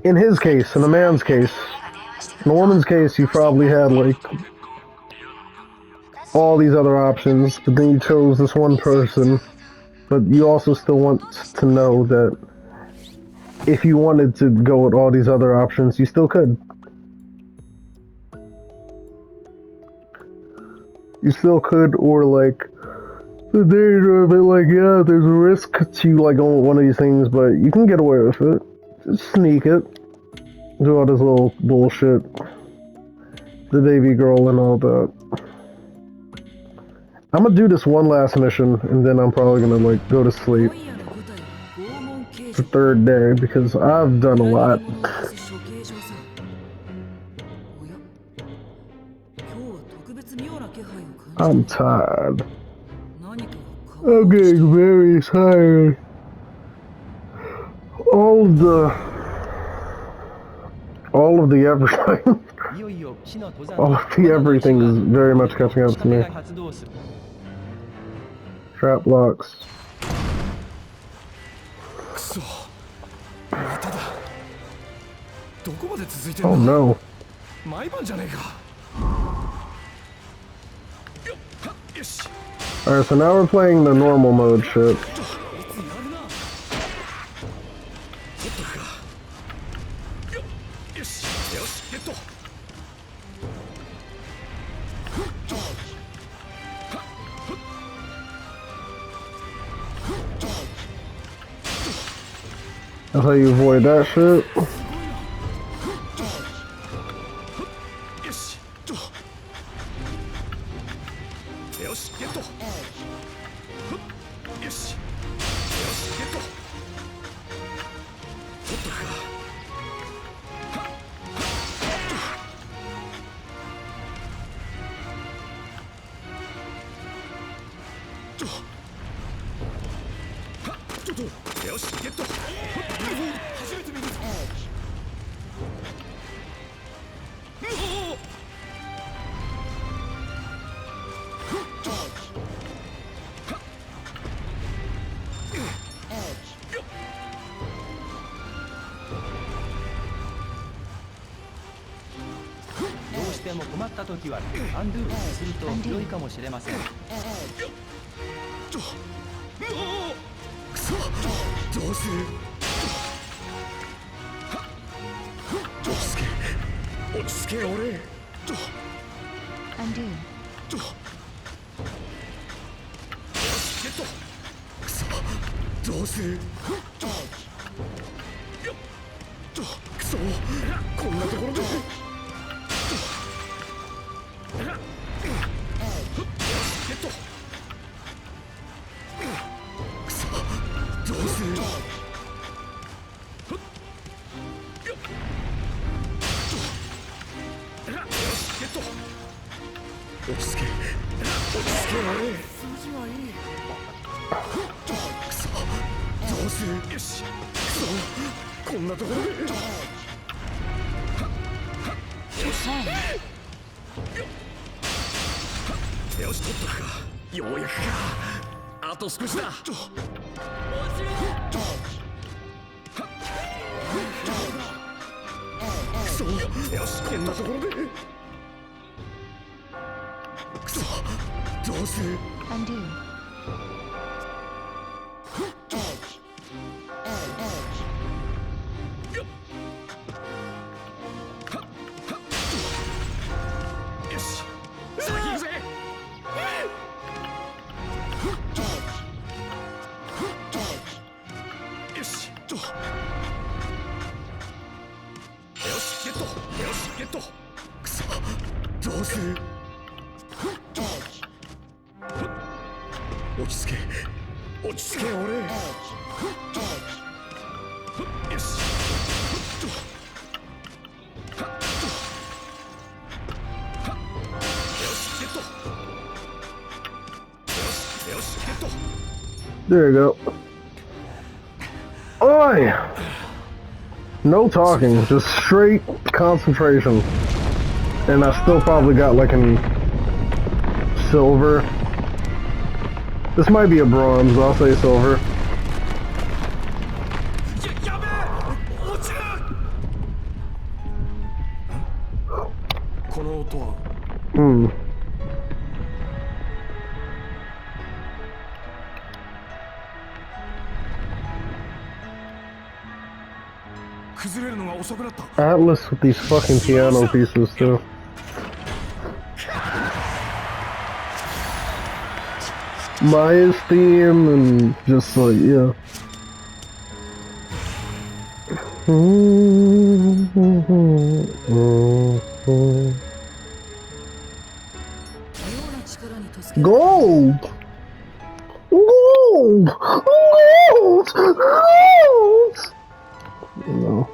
in his case, in a man's case, in a woman's case, you probably had like all these other options, but then you chose this one person. But you also still want to know that if you wanted to go with all these other options, you still could. You still could, or like the danger of it, like yeah, there's a risk to like going with one of these things, but you can get away with it. Just sneak it, do all this little bullshit, the baby girl and all that. I'm gonna do this one last mission, and then I'm probably gonna like go to sleep. The third day because I've done a lot. I'm tired. I'm getting very tired. All of the everything. All of the everything is very much catching up to me. Trap blocks. Oh no. Alright, so now we're playing the normal mode shit. That's how you avoid that shit. There you go. Oi! No talking, just straight concentration. And I still probably got like an silver. This might be a bronze, I'll say silver. この音は。Hmm. 崩れるのが遅くなった。 Atlas with these fucking piano pieces too. Maya's theme and just like, yeah. 妙な力に助けられ Gold! Gold! Gold! Gold! You know.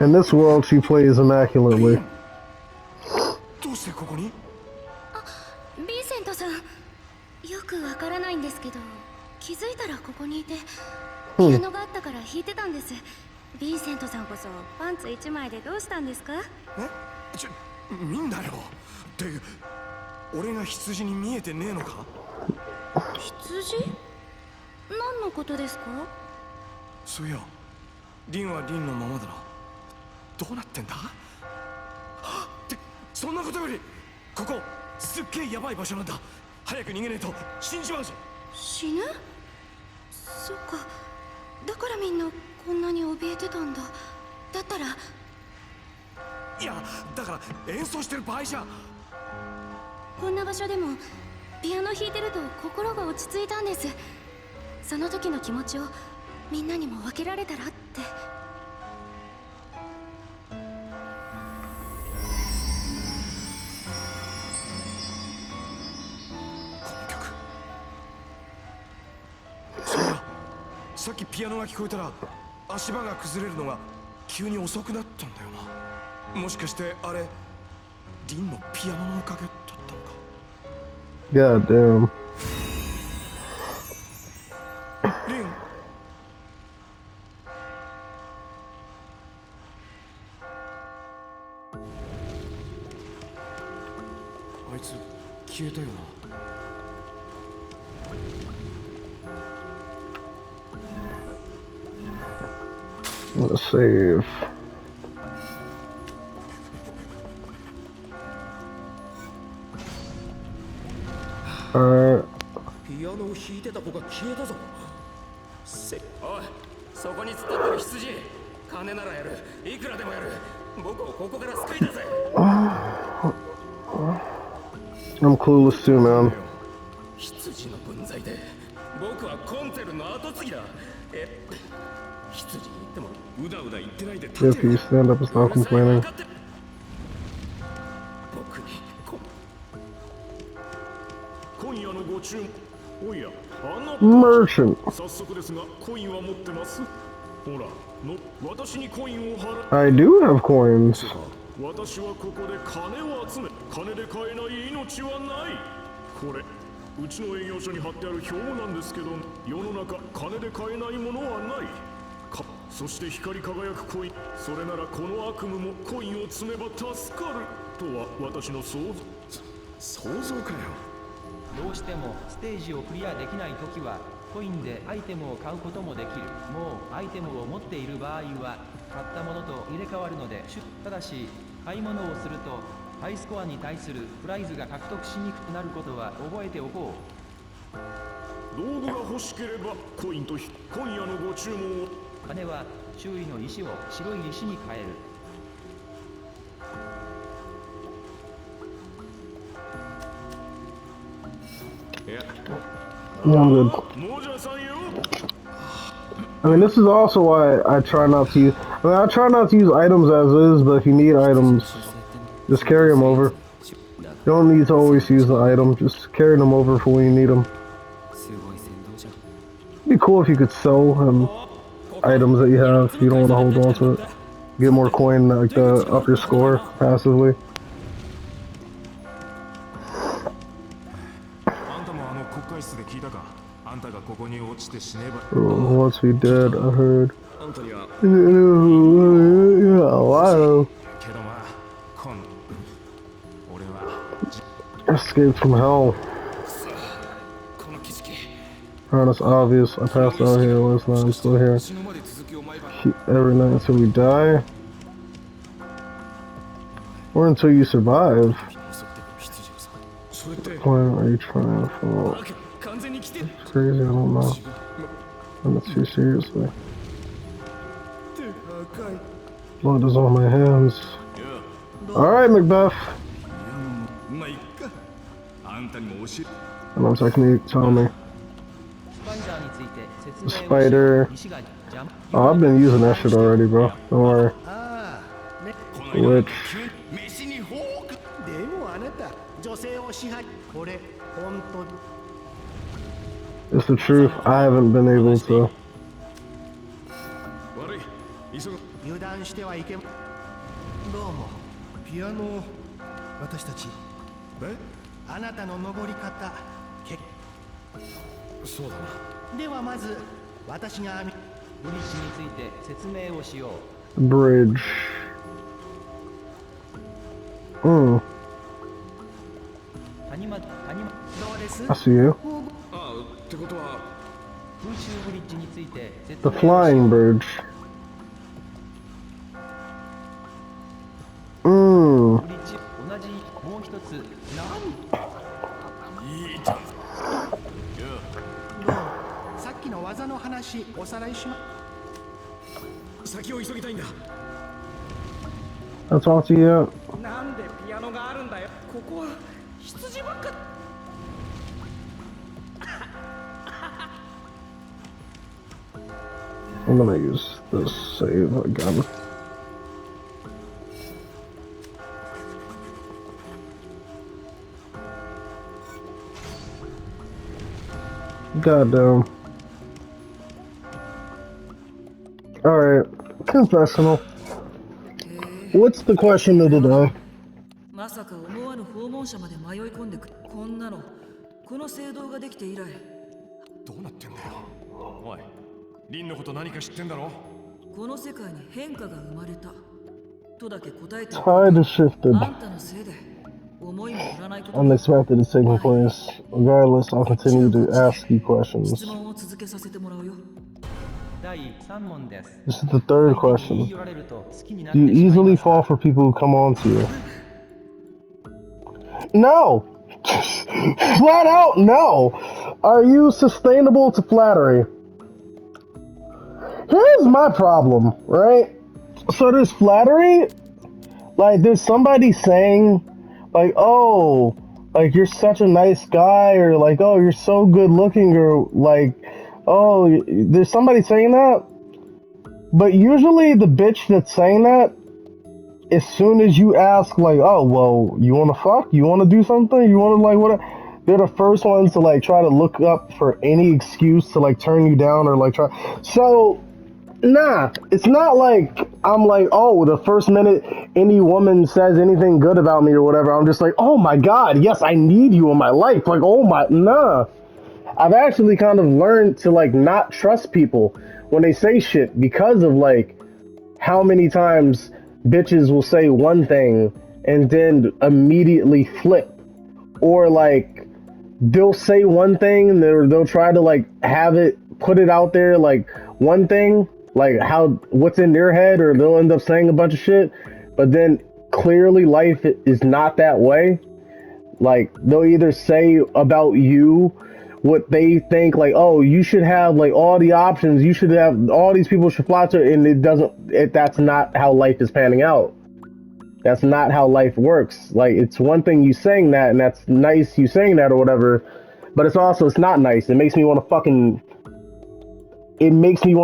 In this world, she plays immaculately. どうしてここに？ヴィンセントさん、よくわからないんですけど、気づいたらここにいて、ピアノがあったから弾いてたんです。ヴィンセントさんこそパンツ一枚でどうしたんですか？見んなよ。って俺が羊に見えてねえのか？羊？何のことですか？そういや、リンはリンのままだな。どうなってんだ？ってそんなことより、ここすっげえヤバい場所なんだ。早く逃げねえと死んじまうぞ。死ぬ？そっか。だからみんなこんなに怯えてたんだ。だったら。いや、だから演奏してる場合じゃ。こんな場所でもピアノ弾いてると心が落ち着いたんです。その時の気持ちをみんなにも分けられたらって。この曲、そうだ。さっきピアノが聞こえたら足場が崩れるのが急に遅くなったんだよな。もしかしてあれリンのピアノのおかげだったのか。 God damn. リン、あいつ消えたよな。Let's save. Alright. ピアノを弾いてた子が消えたぞ。おい、そこに突っ立ってる羊、金ならやる、いくらでもやる。僕をここから救い出せ。 I'm clueless too, man. 羊の分際で僕はコンツェルの後継ぎだ。羊に言ってもうだうだ言ってないで立 If て you よ。 stand up, it's not うるさい、 complaining. 分かってる。僕に今夜のご注文。おや、あなた Merchant. 早速ですが、コインは持ってます。ほら、私にコインを払 I do have coins. 私はここで金を集め、金で買えない命はない。これ、うちの営業所に貼ってある表なんですけど、世の中金で買えないものはない。そして光り輝くコイン、それならこの悪夢もコインを積めば助かるとは私の想像かよ。どうしてもステージをクリアできないときはコインでアイテムを買うこともできる。もうアイテムを持っている場合は買ったものと入れ替わるので、ただし買い物をするとハイスコアに対するプライズが獲得しにくくなることは覚えておこう。道具が欲しければコインと今夜のご注文を。金は周囲の石を白い石に変える。Yeah, I'm good. もじゃさんよ。 I mean, this is also why I try not to use. I mean, I try not to use items as is, but if you need items, just carry them over. You don't need to always use the item, just carry them over for when you need them. It'd be cool if you could sell items that you have if you don't want to hold on to it. Get more coin, like up your score passively. あんたもあの国会室で聞いたか。あんたがここに落ちて死ねば。 Once we did, I heard. あんたには Yeah, wow. けどまあ、俺は Escape from hell. この景色、 Alright, it's obvious. I passed out here last night. I'm still here. 死ぬまで続きを前が Every night until we die. Or until you survive. 襲ってくる羊をさそれって Why are you trying for? あ完全に来てる It's crazy, I don't know. 自分 I'm too seriously. 手赤い Blood is on my hands. いや Alright, Macbeth. まあいっかあんたにも教え And technique, tell me. スパイダーについて説明をし Spider. 石が邪魔 Oh, I've been using that shit already, bro. Don't worry. ああね Which, 飯にフォークでもあなた女性を支配これ本当 it's the truth. I haven't been able to. 悪い急ぐ油断してはいけんどうもピアノ私たちあなたの登り方けそうだなではまず私が編みブリッジについて説明をしよう Bridge. Mm, 谷間どうです I see you. ああってことは空中ブリッジについて説 The 明をしよう flying bridge. Mm, ブリッジ同じもう一ついいじゃんどうさっきの技の話おさらいしま先を急ぎたいんだ I'll talk to you. なんでピアノがあるんだよここは羊ばっか I'm gonna use this save again. Goddamn. Alright, confessional. What's the question of the day? まさか思わぬ訪問者まで迷い込んでくるこんなのこの聖堂ができて以来どうなってんだよおいリンのこと何か知ってんだろこの世界に変化が生まれたとだけ答えて Tide has shifted. あんたのせいで思いもよらないこと Unexpected is taking place. Regardless, I'll continue to ask you 質 questions. 問を続けさせてもらうよ第3問です This is the third 言い question. 寄られると好きになって Do し you まい easily ますか fall for people who come on to you? No! Flat out, no! Are you sustainable to flattery? Here's my problem, right? So there's flattery, like there's somebody saying, like, oh, like you're such a nice guy, or like, oh, you're so good looking, or like, oh, there's somebody saying that. But usually the bitch that's saying that, as soon as you ask, like, oh, well, you want to fuck? You want to do something? You want to, like, what? They're the first ones to, like, try to look up for any excuse to, like, turn you down or, like, try. So, nah, it's not like I'm like, oh, the first minute any woman says anything good about me or whatever, I'm just like, oh my God, yes, I need you in my life. Like, oh my, nah. I've actually kind of learned to, like, not trust people when they say shit because of, like, how many times bitches will say one thing and then immediately flip, or like they'll say one thing and they'll try to like have it put it out there like one thing, like how what's in their head, or they'll end up saying a bunch of shit, but then clearly life is not that way. Like they'll either say about you what they think, like, oh, you should have like all the options, you should have all these people should fly to, and that's not how life is panning out. That's not how life works. Like, it's one thing you saying that, and that's nice you saying that or whatever, but it's not nice. It makes me want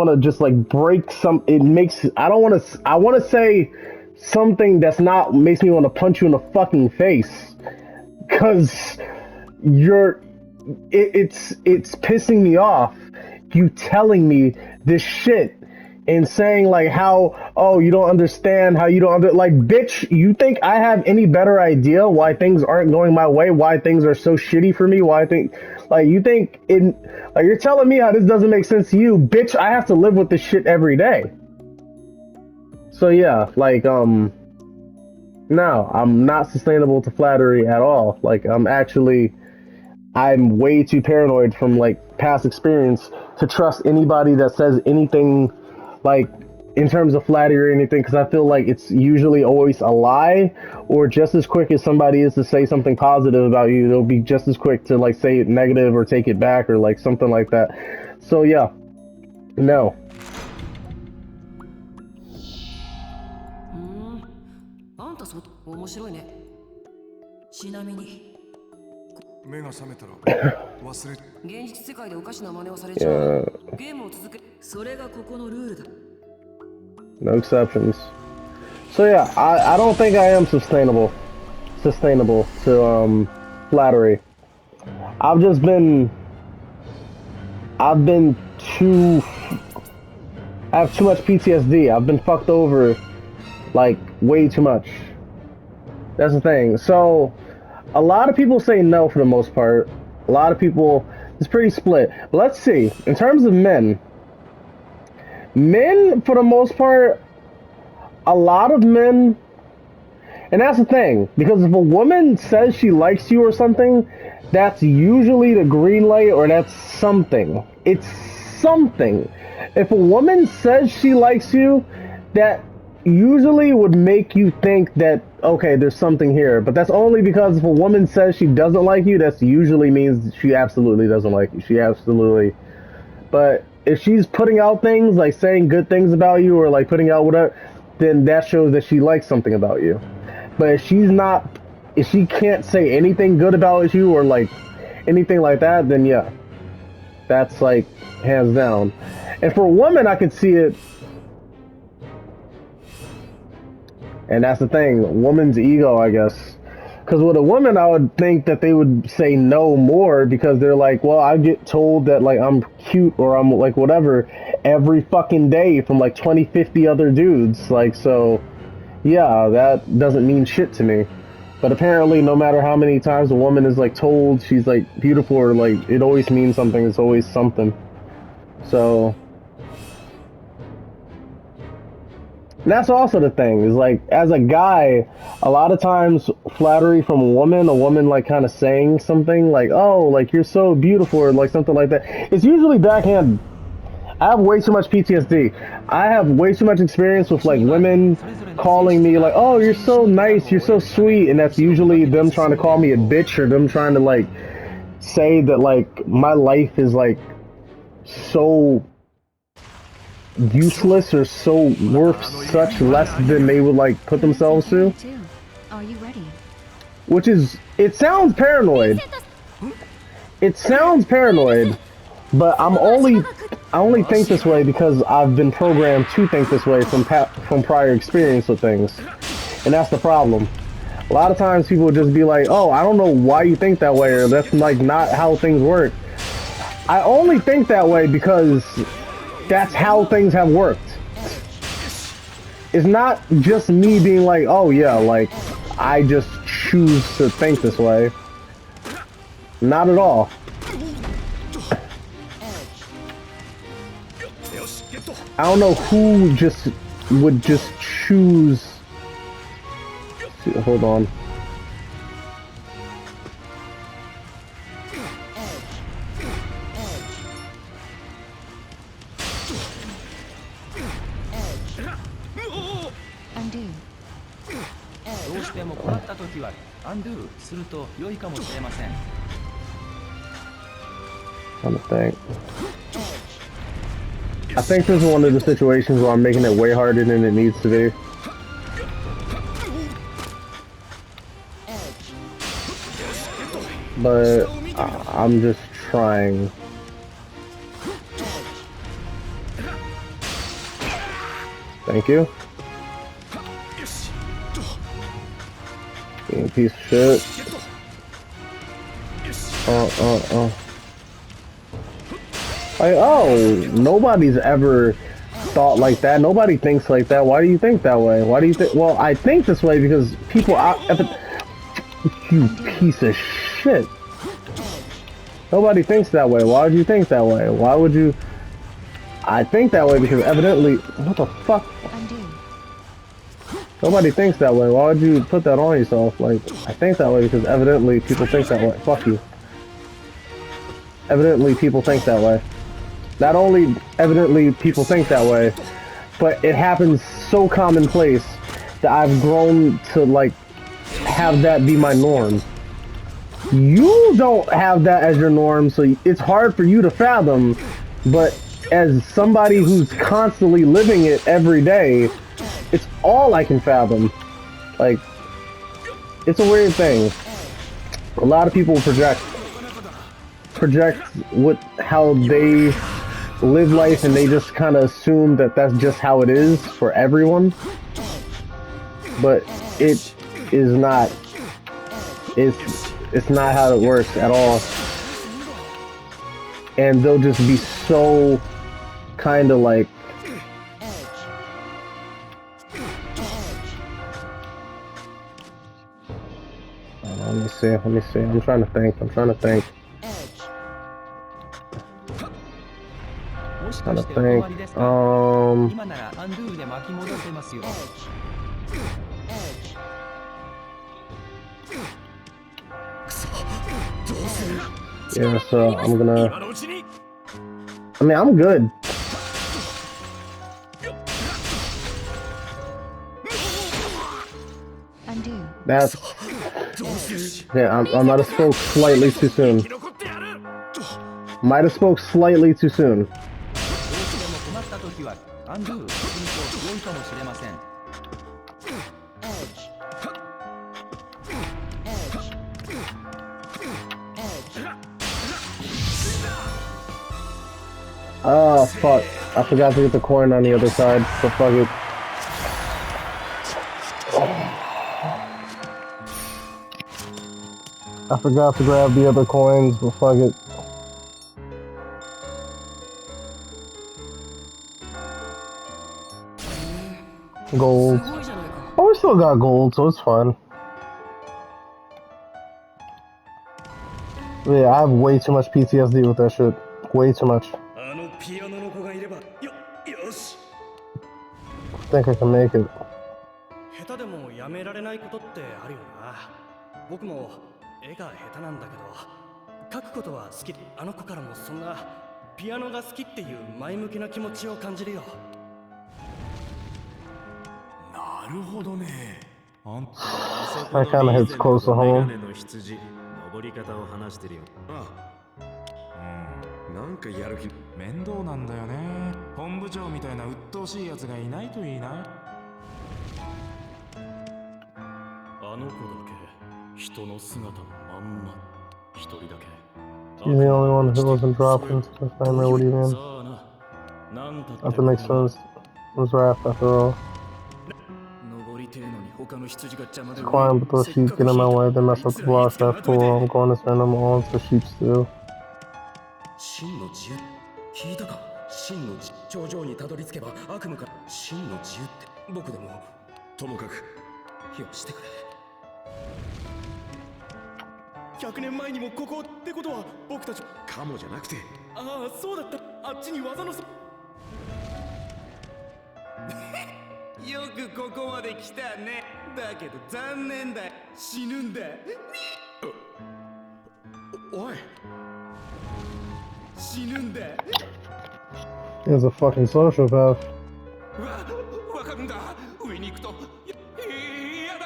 to just like break some, I want to say something that's not, makes me want to punch you in the fucking face, cause it's pissing me off, you telling me this shit and saying like how, oh, you don't understand, how you don't like, bitch, you think I have any better idea why things aren't going my way, why things are so shitty for me, why I think, like, you think like, you're telling me how this doesn't make sense to you, bitch, I have to live with this shit every day. So yeah, like, no, I'm not sustainable to flattery at all. Like, I'm way too paranoid from like past experience to trust anybody that says anything like in terms of flattery or anything, because I feel like it's usually always a lie, or just as quick as somebody is to say something positive about you, they'll be just as quick to like say it negative or take it back or like something like that. So yeah, no. あんたそ面白いね。ちなみに目が覚めたら忘れ現実世界でおかしな真似をされちゃう。ゲームを続けそれがここのルールだ。No exceptions. So yeah, I don't think I am sustainable to flattery. I've been too. I have too much PTSD. I've been fucked over, like way too much. That's the thing. So, a lot of people say no for the most part. A lot of people, it's pretty split. But let's see. In terms of men, for the most part, a lot of men, and that's the thing, because if a woman says she likes you or something, that's usually the green light, or that's something. It's something. If a woman says she likes you, that usually would make you think that, okay, there's something here. But that's only because if a woman says she doesn't like you, that usually means she absolutely doesn't like you. She absolutely. But if she's putting out things, like saying good things about you, or like putting out whatever, then that shows that she likes something about you. But if she can't say anything good about you, or like anything like that, then yeah, that's like hands down. And for a woman, I could see it. And that's the thing, woman's ego, I guess. Because with a woman, I would think that they would say no more, because they're like, well, I get told that like I'm cute or I'm like whatever every fucking day from like 20, 50 other dudes. Like, so yeah, that doesn't mean shit to me. But apparently, no matter how many times a woman is like told she's like beautiful, or like it always means something, it's always something. So that's also the thing, is like, as a guy, a lot of times flattery from a woman like kind of saying something like, oh, like you're so beautiful, or like something like that, it's usually backhanded. I have way too much PTSD. I have way too much experience with like women calling me like, oh, you're so nice, you're so sweet, and that's usually them trying to call me a bitch, or them trying to like say that like my life is like so useless or so worth such less than they would like put themselves to. Are you ready? Which is, it sounds paranoid. It sounds paranoid, but I only think this way because I've been programmed to think this way from prior experience with things, and that's the problem. A lot of times people would just be like, oh, I don't know why you think that way, or that's like not how things work. I only think that way because that's how things have worked. It's not just me being like, oh yeah, like I just choose to think this way. Not at all. I don't know who would just choose. Hold on. Undo. どうしても困った時は undo すると良いかもしれません。Trying to think. I think this is one of the situations where I'm making it way harder than it needs to be. But I'm just trying. Thank you. You piece of shit. Like, oh, nobody's ever thought like that. Nobody thinks like that. Why do you think that way? Why do you think? Well, I think this way because people out. You piece of shit. Nobody thinks that way. Why would you think that way? Why would you? I think that way because evidently. What the fuck? Nobody thinks that way. Why would you put that on yourself? Like, I think that way because evidently people think that way. Fuck you. Evidently people think that way. Not only evidently people think that way, but it happens so commonplace that I've grown to like have that be my norm. You don't have that as your norm, so it's hard for you to fathom, but as somebody who's constantly living it every day, it's all I can fathom. Like, it's a weird thing. A lot of people project how they live life, and they just kind of assume that that's just how it is for everyone. But it is not. It's not how it works at all. And they'll just be so kind of like. Let me see. I'm trying to think.もしかしてお困りですか？今ならアンドゥで巻き戻せますよ。Yeah, so I'm gonna. I mean, I'm good. That's. Yeah, I might have spoke slightly too soon. Might have spoke slightly too soon. Oh, fuck. I forgot to get the coin on the other side, so fuck it. I forgot to grab the other coins, but fuck it. Gold. Oh, we still got gold, so it's fine. Yeah, I have way too much PTSD with that shit. Way too much. I think I can make it. 下手でもやめられないことってあるよな。僕も絵が下手なんだけど、描くことは好きで、あの子からもそんなピアノが好きっていう前向きな気持ちを感じるよ。なるほどね。That kind of hits close to home. 登り方を話してるよ。なんかやる気面倒なんだよね。本部長みたいな鬱陶しいやつがいないといいな。あの子だけ人の姿のまんま。一人だけ。 You're the only one who wasn't dropped into the family. What do you mean? That makes sense. It was Raph after all. It's quiet, but those sheep get in my way. They mess up the block. That fool. I'm going to send them all into the sheep stew. 真の自由聞いたか。真の頂上にたどり着けば悪夢から真の自由って僕でもともかくよしてくれ。100年前にもここってことは僕たちかもじゃなくて、ああそうだった。あっちに技のよくここまで来たね。だけど残念だ。死ぬんだ。おい。死ぬんだ。He's a fucking sociopath. わかるんだ。上に行くと。やだ。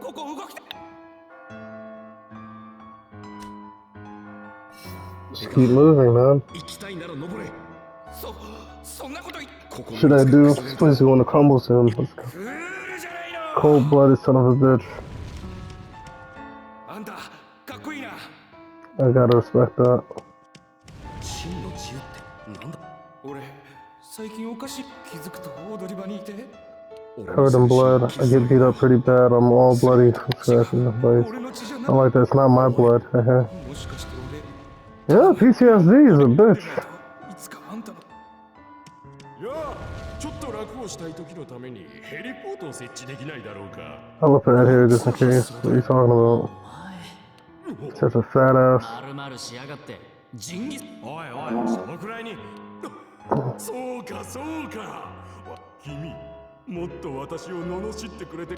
ここ動きた。 Just keep moving, man. Should I do? This place is going to crumble soon. Let's go. Cold-blooded son of a bitch. I gotta respect that. Covered in blood. I get beat up pretty bad. I'm all bloody from scratches in the face. I like that. It's not my blood. Yeah, PTSD is a bitch. I left that here just in case. What are you talking about? Such a fat ass. おいおい、そのくらいに。そうかそうか。君、もっと私を罵ってくれて。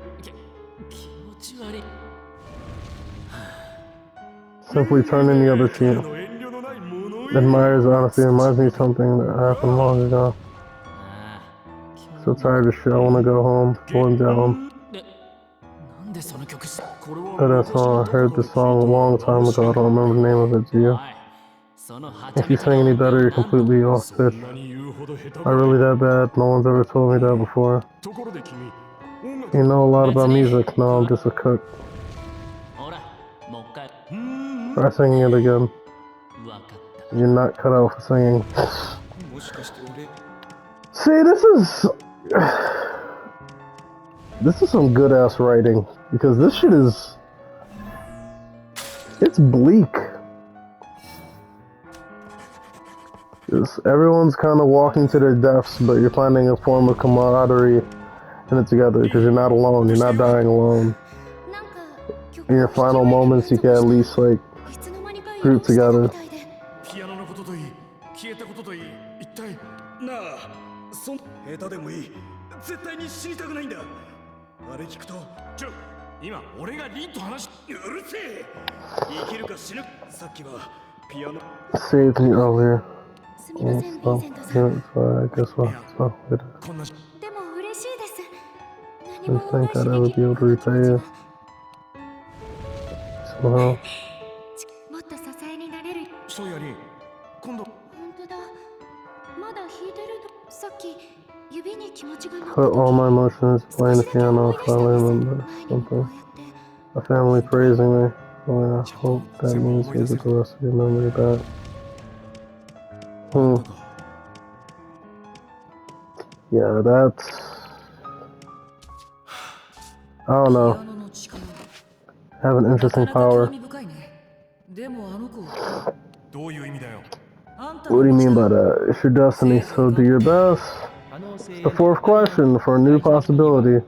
気持ち悪い。 Simply turn in the other cheek. Admires honesty reminds me of something that happened long ago. so tired of shit. I wanna go home. Going down. なんでその曲しこれ Oh, that song. I heard this song a long time ago. I don't remember the name of it, do you? そのは If you sing any better, you're completely off pitch. そんなに言うほど下手 Am I really that bad? No one's ever told me that before. ところで君音楽 You know a lot about music. No, I'm just a cook. ほらもう一回 Try singing it again. わかった You're not cut out for singing. もしかして俺 See, this is some good ass writing because this shit is it's bleak. Just everyone's kind of walking to their deaths, but you're finding a form of camaraderie in it together because you're not alone. You're not dying alone. なんか In your final moments, you can at least like いつの間にか group together. ピアノのことといい消えたことといい一体なあそん下手でもいい絶対に死にたくないんだあれ聞くと今俺がリンと話しうるせえ生きるか死ぬさっきはピアノ Saved me earlier. すみません、ヴィン So, セントさん。 yeah, so I guess we'll stop later. こんなでも嬉しいです。何 I も didn't 恩 think 返し I'd ever でき be る able to repay you. Somehow. もっと支えになれる。そうやり今度本当だ。まだ弾いてるの。さっき指に気持ちがな Put all my emotions playing the piano if I remember something. A family praising me. Oh, I hope that means you get the rest of your memory back. Yeah, that's... I don't ピ know. アノの力 Have an な interesting かなか power. 興味深いね。でもあの子どういう意味だよあんた What do you mean by that? It's your destiny, so do your best. The fourth question for a new possibility.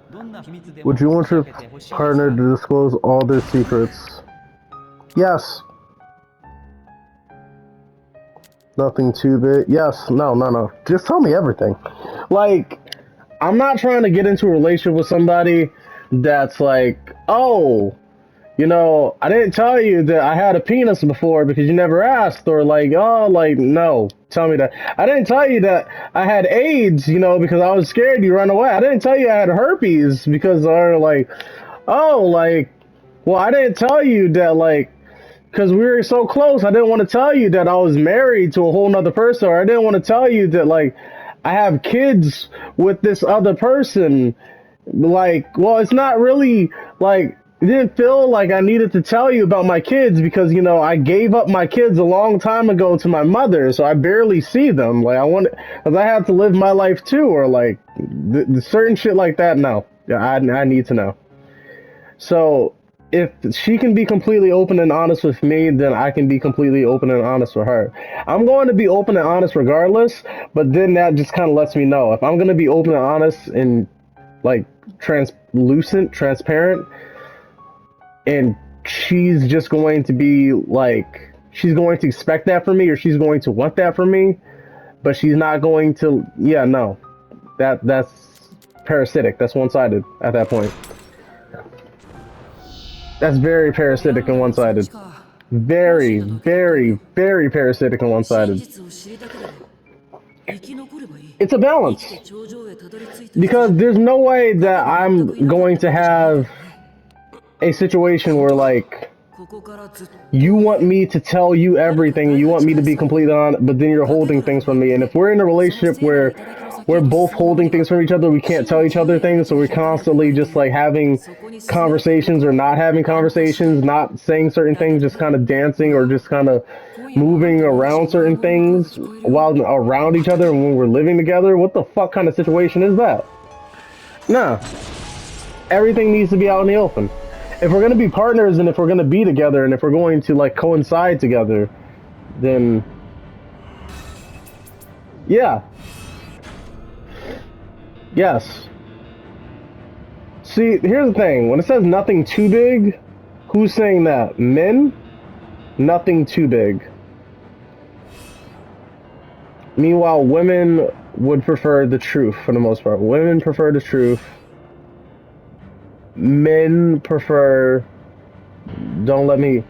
Would you want your partner to disclose all their secrets? Yes. Nothing too big. Yes. No. Just tell me everything. Like, I'm not trying to get into a relationship with somebody that's like, oh, you know, I didn't tell you that I had a penis before because you never asked, or like, oh, like, no, tell me that. I didn't tell you that I had AIDS, you know, because I was scared you run away. I didn't tell you I had herpes because, or like, oh, like, well, I didn't tell you that, like, because we were so close, I didn't want to tell you that I was married to a whole nother person, or I didn't want to tell you that, like, I have kids with this other person. Like, well, it's not really, like, it didn't feel like I needed to tell you about my kids because, you know, I gave up my kids a long time ago to my mother, so I barely see them. Like, because I have to live my life too, or like, the certain shit like that, no. I need to know. So, if she can be completely open and honest with me, then I can be completely open and honest with her. I'm going to be open and honest regardless, but then that just kind of lets me know. If I'm going to be open and honest and, like, transparent, and she's just going to be like, she's going to expect that from me, or she's going to want that from me, but she's not going to, yeah, no. That's parasitic. That's one-sided at that point. That's very parasitic and one-sided. Very, very, very parasitic and one-sided. It's a balance. Because there's no way that I'm going to have a situation where, like, you want me to tell you everything, you want me to be completely honest, but then you're holding things from me. And if we're in a relationship where we're both holding things from each other, we can't tell each other things, so we're constantly just, like, having conversations or not having conversations, not saying certain things, just kind of dancing or just kind of moving around certain things while around each other and when we're living together. What the fuck kind of situation is that? Nah. Everything needs to be out in the open. If we're going to be partners and if we're going to be together and if we're going to, like, coincide together, then yeah. Yes. See, here's the thing. When it says nothing too big, who's saying that? Men? Nothing too big. Meanwhile, women would prefer the truth for the most part. Women prefer the truth. Men prefer, don't let me.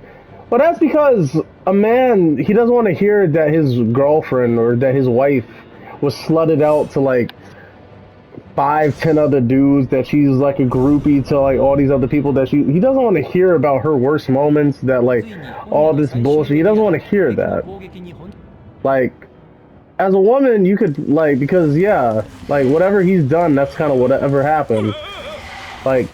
But that's because a man, he doesn't want to hear that his girlfriend or that his wife was slutted out to, like, 5, 10 other dudes, that she's like a groupie to like all these other people, that he doesn't want to hear about her worst moments, that like all this bullshit. He doesn't want to hear that. Like, as a woman, you could like, because yeah, like whatever he's done, that's kind of whatever happened. Like,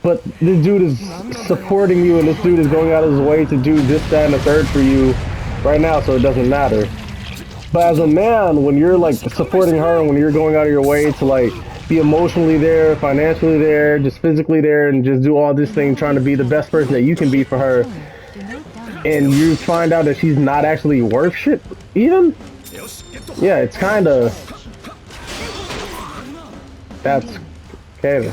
but this dude is supporting you, and this dude is going out of his way to do this, that, and the third for you right now, so it doesn't matter. But as a man, when you're like supporting her, and when you're going out of your way to like be emotionally there, financially there, just physically there, and just do all this thing, trying to be the best person that you can be for her, and you find out that she's not actually worth shit even, yeah, it's kind of, that's okay.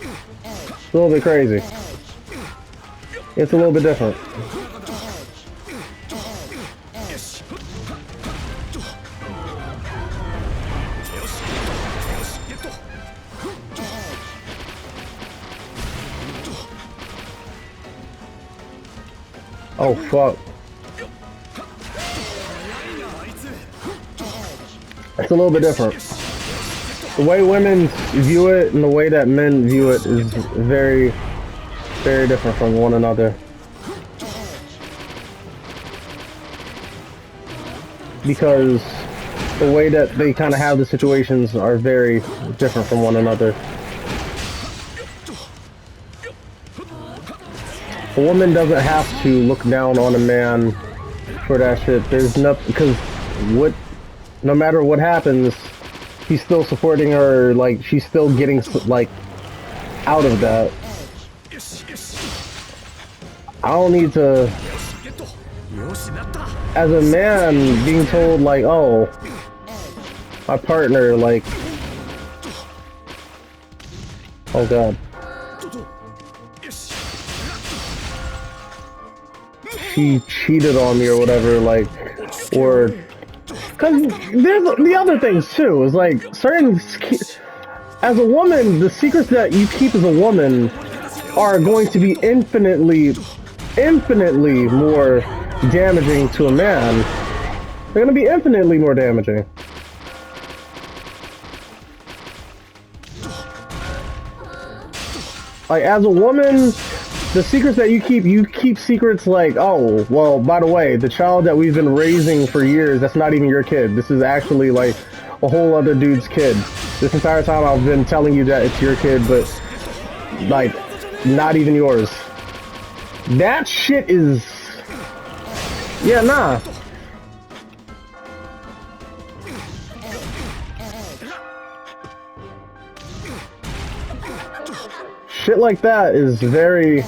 It's a little bit crazy. It's a little bit different. Oh fuck. It's a little bit different. The way women view it and the way that men view it is very, very different from one another. Because the way that they kind of have the situations are very different from one another. A woman doesn't have to look down on a man for that shit. There's nothing, because no matter what happens, he's still supporting her, like, she's still getting, like, out of that. I don't need to, as a man, being told, like, oh, my partner, like, oh god. She cheated on me or whatever, like, or, because there's the other things too, is like, certain, as a woman, the secrets that you keep as a woman are going to be infinitely more damaging to a man. They're going to be infinitely more damaging. Like, as a woman, the secrets that you keep secrets like, oh, well, by the way, the child that we've been raising for years, that's not even your kid. This is actually like a whole other dude's kid. This entire time I've been telling you that it's your kid, but like, not even yours. That shit is, yeah, nah. Shit like that is very...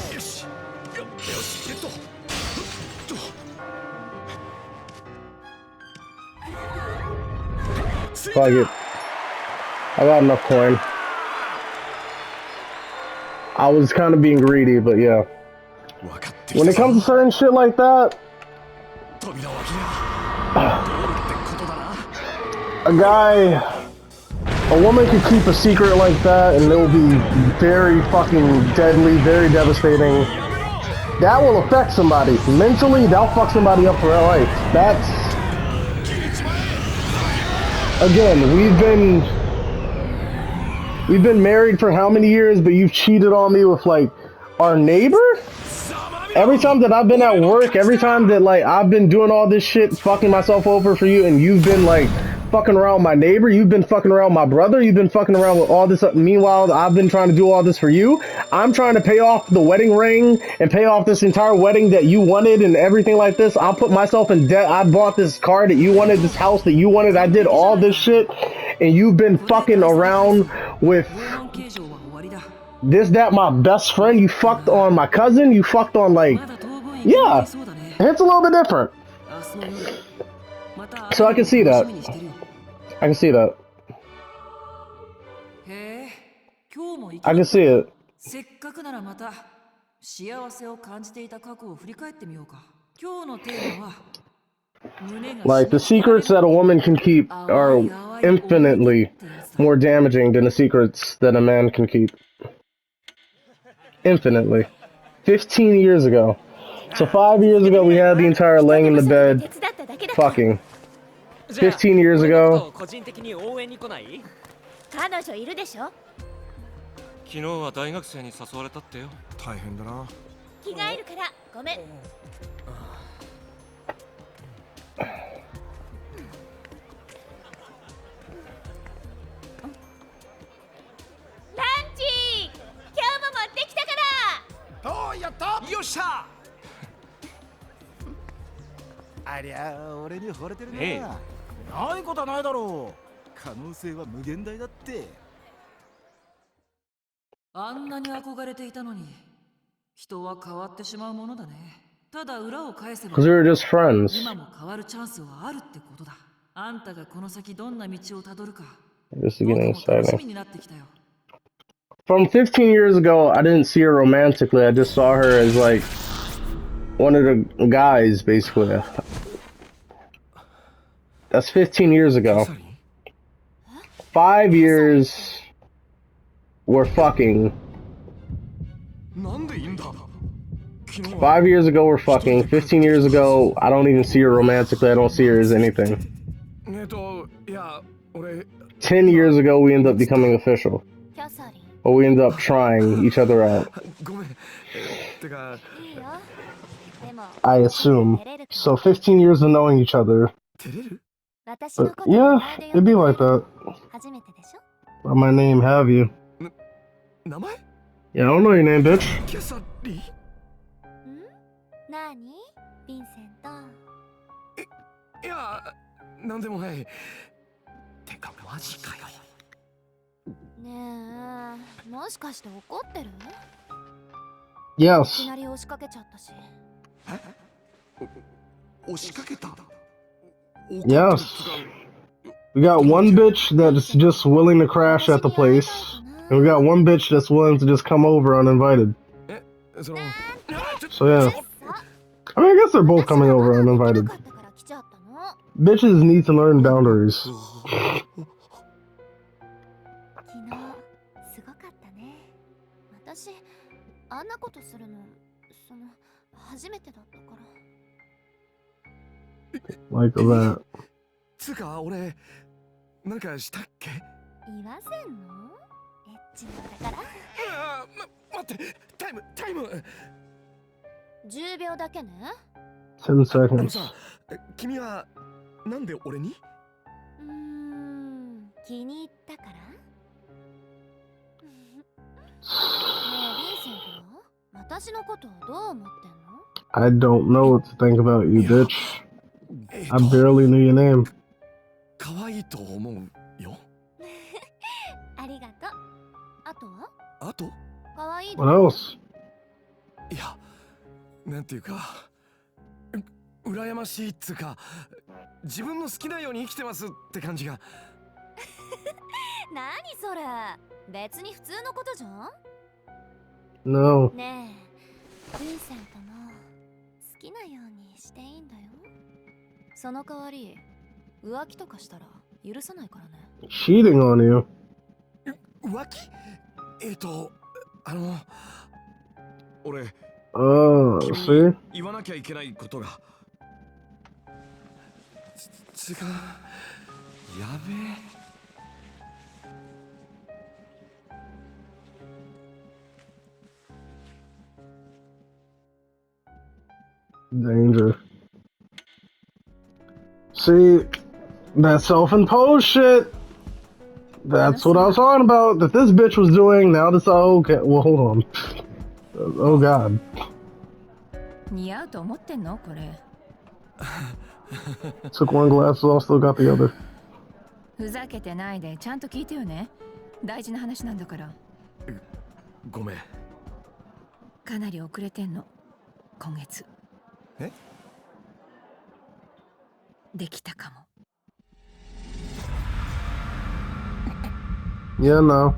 Fuck it. I got enough coin. I was kind of being greedy, but yeah. When it comes to certain shit like that, a woman could keep a secret like that and it will be very fucking deadly, very devastating. That will affect somebody. Mentally, that'll fuck somebody up for their life. That's... Again, we've been married for how many years, but you've cheated on me with, like, our neighbor? Every time that I've been at work, every time that, like, I've been doing all this shit, fucking myself over for you, and you've been, like, fucking around with my neighbor, you've been fucking around with my brother, you've been fucking around with all this. Meanwhile, I've been trying to do all this for you. I'm trying to pay off the wedding ring and pay off this entire wedding that you wanted and everything like this. I'll put myself in debt. I bought this car that you wanted, this house that you wanted. I did all this shit, and you've been fucking around with this, that, my best friend. You fucked on my cousin. You fucked on, like, yeah, it's a little bit different. So I can see that. I can see that. I can see it. Like, the secrets that a woman can keep are infinitely more damaging than the secrets that a man can keep. Infinitely. 15 years ago. So 5 years ago we had the entire laying in the bed fucking. 15 years ago. 個人的に応援に来ない？彼女いるでしょ。昨日は大学生に誘われたってよ。大変だな。着替えるからごめん。ランチ今日も持ってきたから。おー、やった。よっしゃ。ありゃあ俺に惚れてるな。ええ、ないことはないだろう。可能性は無限大だって。あんなに憧れていたのに人は変わってしまうものだね。ただ裏を返せば Because we were just friends. 今も変わるチャンスはあるってことだ。あんたがこの先どんな道をたどるか This is 僕 getting も楽し exciting. みになってきたよ。 From 15 years ago, I didn't see her romantically. I just saw her as like one of the guys, basically. That's 15 years ago. 5 years we're fucking. なんでいいんだ。 5 years ago we're fucking. 15 years ago, I don't even see her romantically. I don't see her as anything. いや、俺 10 years ago we end up becoming official. キャサリン。 But we end up trying each other out. ごめん。てか、いいよ。でも I assume. So 15 years of knowing each other. 照れる？私の But こと yeah, 名前で呼 it'd ん be で like that. 初めてでしょ。 By my name, have you? 名前？ Yeah, I don't know your name, bitch. キャサリン？ん？なに？ヴィンセント。いや、なんでもない。てかマジかよ。ねえ、もしかして怒ってる？ Yes. いきなり押しかけちゃったし。押しかけた。 Yes. We got one bitch that's just willing to crash at the place. And we got one bitch that's willing to just come over uninvited. So yeah. I mean, I guess they're both coming over uninvited. Bitches need to learn boundaries. 昨日すごかったね。私あんなことするの初めてだったから。 Like that. つか俺なんかしたっけ？言わせんの？エッチなんだから。待って、タイム。10秒だけね。10 seconds. さ、君はなんで俺に？気に入ったから。ねえ、ヴィンセントは私のことをどう思ってんの？ I don't know what to think about you, bitch. I barely knew your name. 可愛いと思うよ。ありがとう。あとは？あと？可愛い。 What else? いや、なんていうか、羨ましいっつうか、自分の好きなように生きてますって感じが。何それ？別に普通のことじゃん？ No. ねえ、ヴィンセントも好きなようにしていいんだよ。その代わり浮気とかしたら許さないからね。 Cheating on you. 浮気？俺、see? 言わなきゃいけないことが。違う。やべえ。 Danger. See, that self-imposed shit. That's what I was talking about. That this bitch was doing. Now this okay. Well, hold on. Oh God. 似合うと思ってんのこれ。 Took one glass off, still got the other. ふざけてないでちゃんと聞いてよね。大事な話なんだから。ごめん。かなり遅れてんの。今月。え？できたかも。 Yeah, no.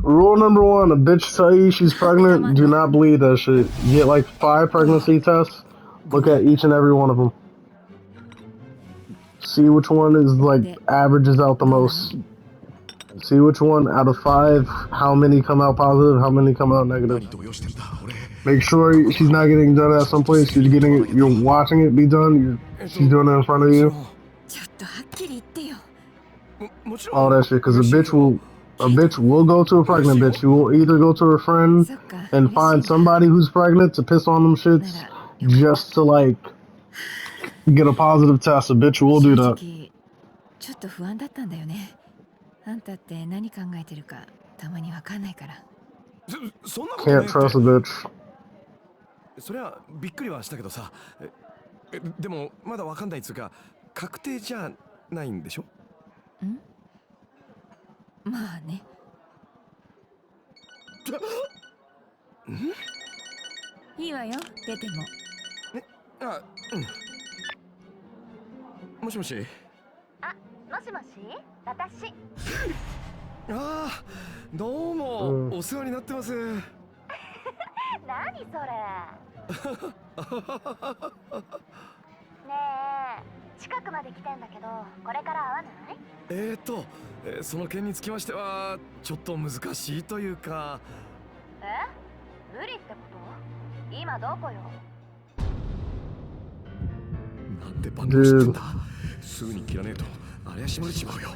Rule number 1: a bitch tell you she's pregnant, do not believe that shit. You get like 5 pregnancy tests. Look at each and every one of them. See which one is like averages out the most. See which one out of 5, how many come out positive, how many come out negative. make sure she's not getting done at some place. You're watching it be done. She's doing it in front of you. ちょっとはっきり言ってよ。もちろん All that shit, because a bitch will go to a pregnant bitch. She will either go to her friend そっか。 and find somebody who's pregnant to piss on them shits just to like get a positive test. A bitch will do 正 that. 直ちょっと不安だったんだよね。あんたって何考えてるかたまにわかんないから。そんなことね Can't trust a bitch. そりゃびっくりはしたけどさ。でもまだわかんないっつうか確定じゃないんでしょ？ん？まあね。いいわよ、出ても。あ、もしもし。あ、もしもし、私。ああ、どうも、お世話になってます。何それ。ねえ、近くまで来てんだけど、これから会わない？その件につきましてはちょっと難しいというか。無理ってこと？今どこよ？なんで番号知ってんだ。すぐに切らねえとあれは閉まれちまうよ。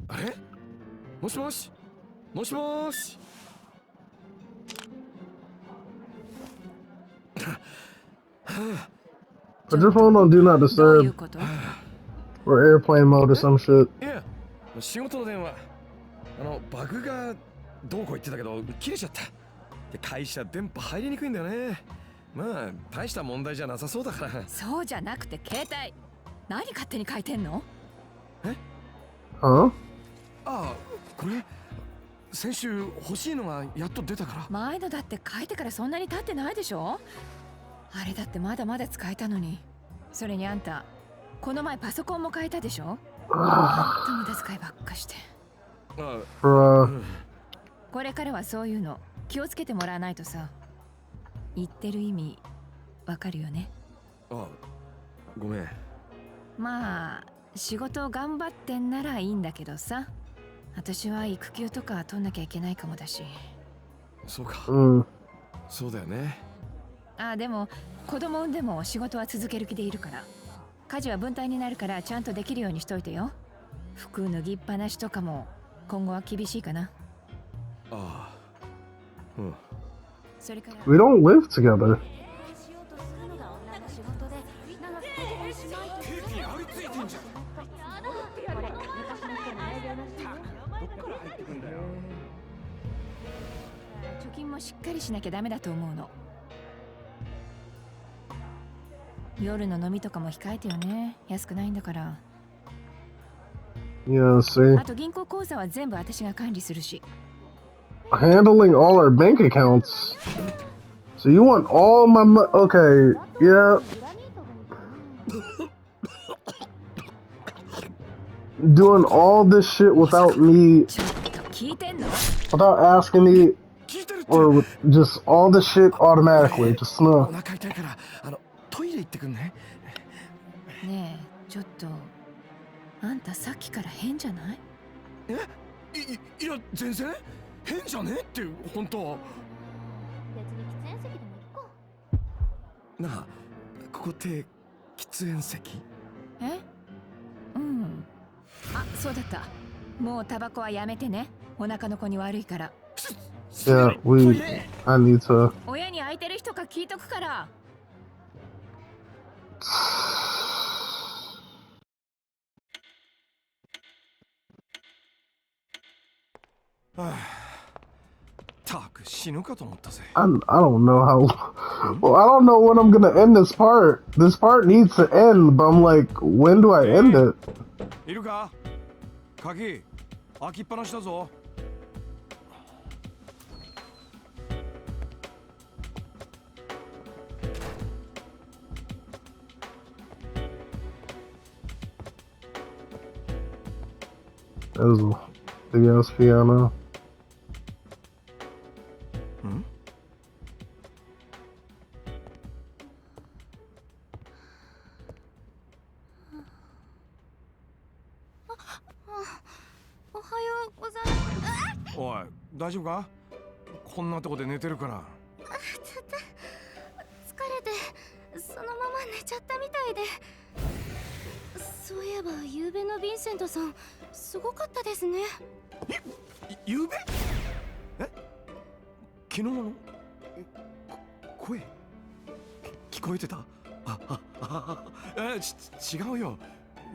あれ？もしもし？もしもし？Put your phone on do not disturb or airplane mode or some shit. いや、仕事の電話。バグがどうこう言ってたけど切れちゃった。で、会社電波入りにくいんだよね。まあ大した問題じゃなさそうだから。そうじゃなくて携帯。何勝手に書いてんの？Huh? ああ、これ先週欲しいのがやっと出たから。前のだって書いてからそんなに経ってないでしょ？あれだってまだまだ使えたのに。それにあんたこの前パソコンも変えたでしょ？ほんと無駄遣いばっかして。これからはそういうの気をつけてもらわないとさ。言ってる意味わかるよね？あ、ごめん。まあ仕事を頑張ってんならいいんだけどさ。私は育休とか取んなきゃいけないかもだし。そうか。そうだよね。でも子供産んでも仕事は続ける気でいるから。家事は分担になるからちゃんとできるようにしといてよ。服脱ぎっぱなしとかも今後は厳しいかな。ああ、それから We don't live together. 貯金もしっかりしなきゃダメだと思うの。夜の飲みとかも控えてよね。安くないんだから。Yeah, see. あと銀行口座は全部私が管理するし。Handling all our bank accounts. So you want all my money? Okay, yeah. Doing all this shit without me, without asking me, or just all this shit automatically, just no. お腹痛いからトイレ行ってくんね。ねえ、ちょっとあんたさっきから変じゃない？いや全然変じゃねえって本当。別に喫煙席でも行くか。なあ、ここって喫煙席？うん。そうだった。もうタバコはやめてね。お腹の子に悪いから。Yeah, I need to. 親に空いてる人か聞いとくから。たく死ぬかと思ったぜ。I don't know how. Well, I don't know when I'm gonna end this part. This part needs to end, but I'm like, when do I end it? いるか？鍵開きっぱなしだぞ。There's a big ass piano. Oh, おい、大丈夫か？こんなとこで寝てるから。ちゃったみたいで。そういえば昨べのヴィンセントさんすごかったですね。ゆうべ？え？昨日の声聞こえてた？違うよ。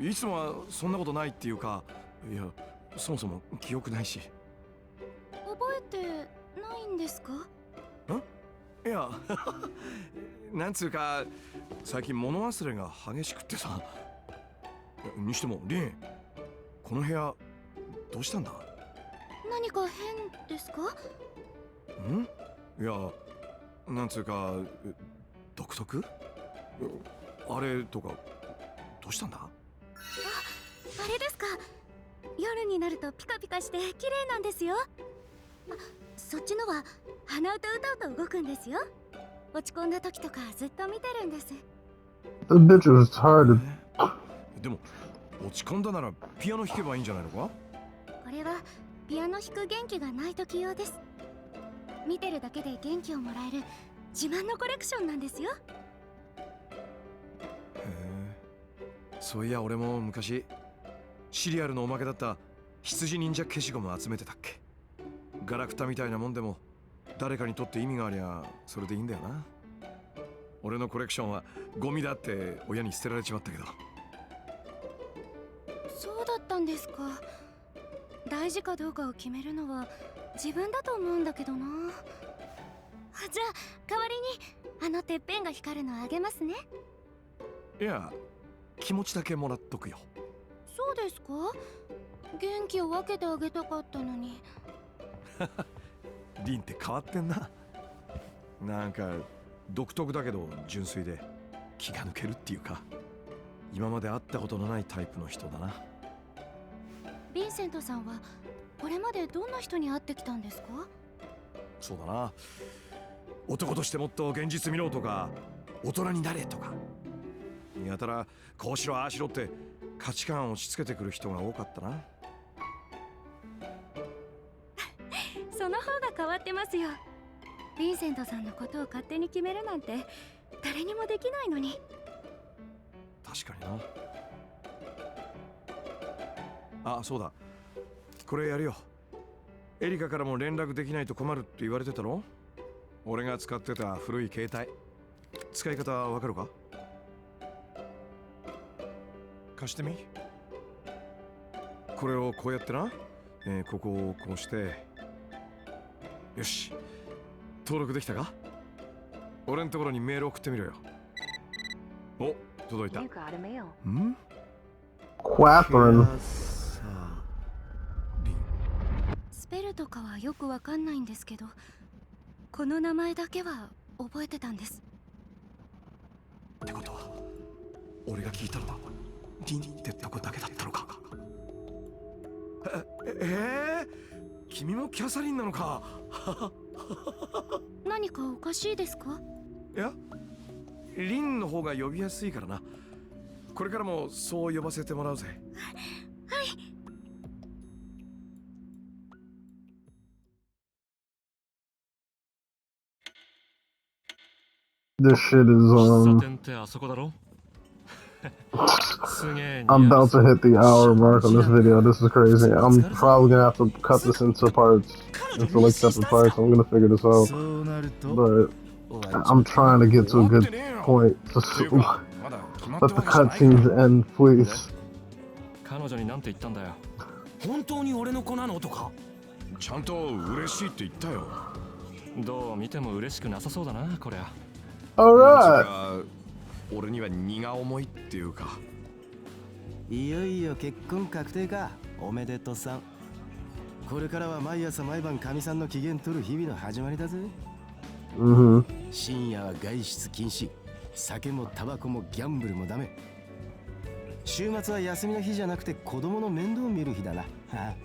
いつもはそんなことないっていうか、いや、そもそも記憶ないし。覚えてないんですか？いや、なんつうか最近物忘れが激しくってさ。にしてもリン、この部屋どうしたんだ？何か変ですか？いや、なんつうか独特？あれとかどうしたんだ？あれですか。夜になるとピカピカして綺麗なんですよ。そっちのは鼻歌歌うと動くんですよ。落ち込んだ時とかずっと見てるんです。 The bitch is hard. でも落ち込んだならピアノ弾けばいいんじゃないのか？これはピアノ弾く元気がない時用です。見てるだけで元気をもらえる自慢のコレクションなんですよ。へえ、そういや俺も昔シリアルのおまけだった羊忍者消しゴム集めてたっけ。ガラクタみたいなもんでも誰かにとって意味がありゃそれでいいんだよな。俺のコレクションはゴミだって親に捨てられちまったけど。そうだったんですか。大事かどうかを決めるのは自分だと思うんだけどな。じゃあ代わりにあのてっぺんが光るのあげますね。いや、気持ちだけもらっとくよ。そうですか。元気を分けてあげたかったのに。リンって変わってんな。なんか独特だけど純粋で気が抜けるっていうか、今まで会ったことのないタイプの人だな。ヴィンセントさんはこれまでどんな人に会ってきたんですか？そうだな、男としてもっと現実見ろとか大人になれとか、やたらこうしろああしろって価値観を押し付けてくる人が多かったな。その方が変わってますよ。ヴィンセントさんのことを勝手に決めるなんて誰にもできないのに。確かにな。あ、そうだ、これやるよ。エリカからも連絡できないと困るって言われてたろ。俺が使ってた古い携帯、使い方わかるか？貸してみ。これをこうやってな、ここをこうして、よし、登録できたか？俺のところにメール送ってみろよ。お、届いた。んQuathrin. スペルとかはよくわかんないんですけど、この名前だけは覚えてたんです。ってことは俺が聞いたのはリンってとこだけだったのか。君もキャサリンなのか。何かおかしいですか？いや、リンの方が呼びやすいからな。これからもそう呼ばせてもらうぜ。はい。This shit is I'm about to hit the hour mark on this video. This is crazy. I'm probably gonna have to cut this into parts, into like separate parts. I'm gonna figure this out, but I'm trying to get to a good point. Just let the cutscenes end, please. 彼女になんて言ったんだよ。本当に俺の子なのとか。ちゃんと嬉しいって言ったよ。どう見ても嬉しくなさそうだな、こりゃ。Alright. 俺には荷が重いっていうか。いよいよ結婚確定か。おめでとうさん。これからは毎朝毎晩神さんの機嫌取る日々の始まりだぜ。深夜は外出禁止。酒もタバコもギャンブルもダメ。週末は休みの日じゃなくて子供の面倒を見る日だな。はあ、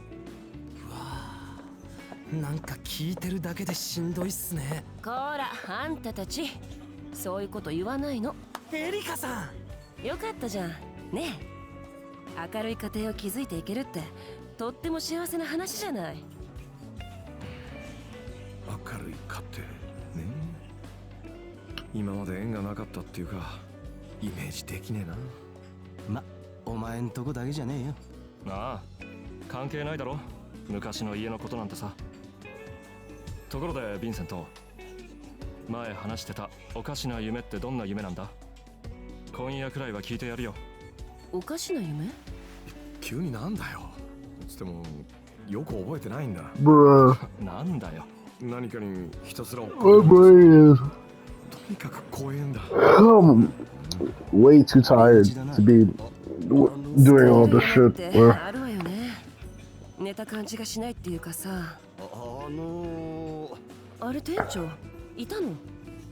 うわ、なんか聞いてるだけでしんどいっすね。こら、あんたたちそういうこと言わないの。エリカさん、よかったじゃんねえ。明るい家庭を築いていけるってとっても幸せな話じゃない。明るい家庭ね。今まで縁がなかったっていうか、イメージできねえな。ま、お前んとこだけじゃねえよ。ああ、関係ないだろ、昔の家のことなんてさ。ところでヴィンセント、前話してたおかしな夢ってどんな夢なんだ？今夜くらいは聞いてやるよ。おかしな夢？急になんだよ。つってもよく覚えてないんだ。なんだよ。何かにひたすら My brain is とにかく怖えんだ。way too tired to be doing all this shit. あるわよね。寝た感じがしないっていうかさ。あれ店長いたの？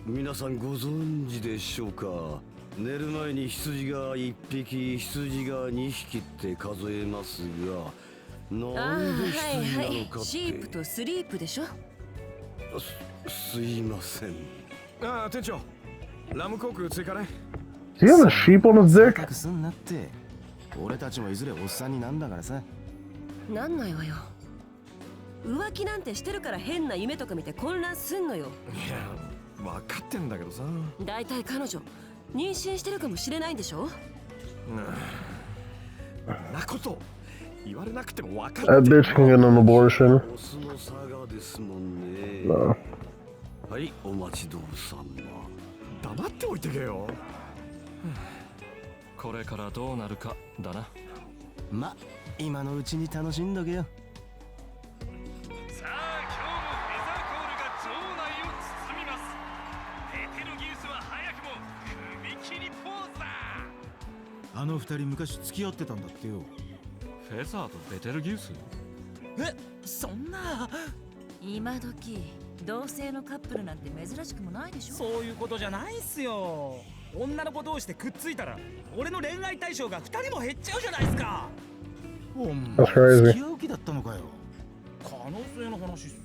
皆さんご存知でしょうか。寝る前に羊が1匹、羊が2匹って数えますが、なんで羊なのかって。はいはい、シープとスリープでしょ。すいません。ああ、店長、ラムコーク追加ね。Do you have a sheep on his dick? 隠すんなって。俺たちもいずれおっさんになんだからさ。なんないわよ。浮気なんてしてるから変な夢とか見て混乱すんのよ。いや、分かってんだけどさ。だいたい彼女妊娠してるかもしれないんでしょ。なこと言われなくても分かって That bitch can get an abortion. オスのサガですもんね。 No. はい、お待ちどうさま。黙っておいてけよ。これからどうなるかだな。ま、今のうちに楽しんどけよ。さあ、今日もフェザーコールが場内を包みます。ベテルギウスは早くも踏切ポーズだ。あの二人昔付き合ってたんだってよ。フェザーとベテルギウス？え、そんな。今時同性のカップルなんて珍しくもないでしょ。そういうことじゃないっすよ。女の子同士でくっついたら俺の恋愛対象が2人も減っちゃうじゃないですか。お前 That's crazy. 付き合う気だったのかよ。可能性の話っす。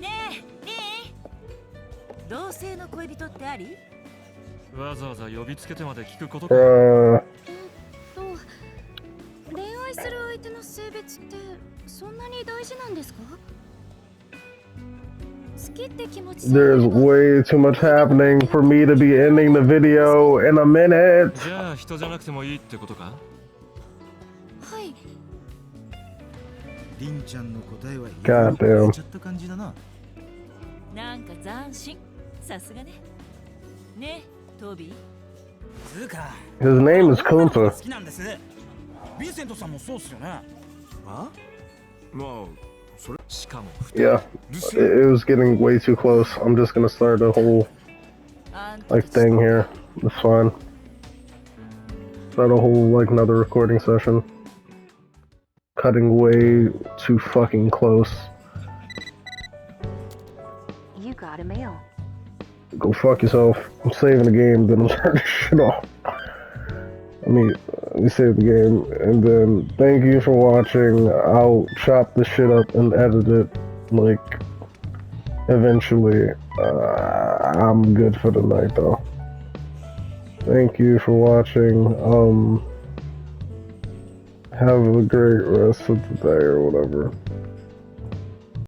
ねえ、リー、同性の恋人ってあり？わざわざ呼びつけてまで聞くことか。恋愛する相手の性別ってそんなに大事なんですか？好きって気持ち。 There's way too much happening for me to be ending the video in a minute. じゃあ人じゃなくてもいいってことか？はい。リンちゃんの答えは God damn. 言っちゃった感じだな。なんか斬新。さすがね。ねえ、トビー。つうか。 His name is 好 Kunta. きなんです。ヴィンセントさんもそうっすよね。あ？まあ、それしかも Yeah, it was getting way too close. I'm just gonna start a whole like thing here. It's fine. Start a whole like another recording session. Cutting way too fucking close. You got a mail. Go fuck yourself. I'm saving the game, then I'm turning shit off. Let me save the game, and then thank you for watching. I'll chop the shit up and edit it, like, eventually. I'm good for the night, though. Thank you for watching. Have a great rest of the day, or whatever.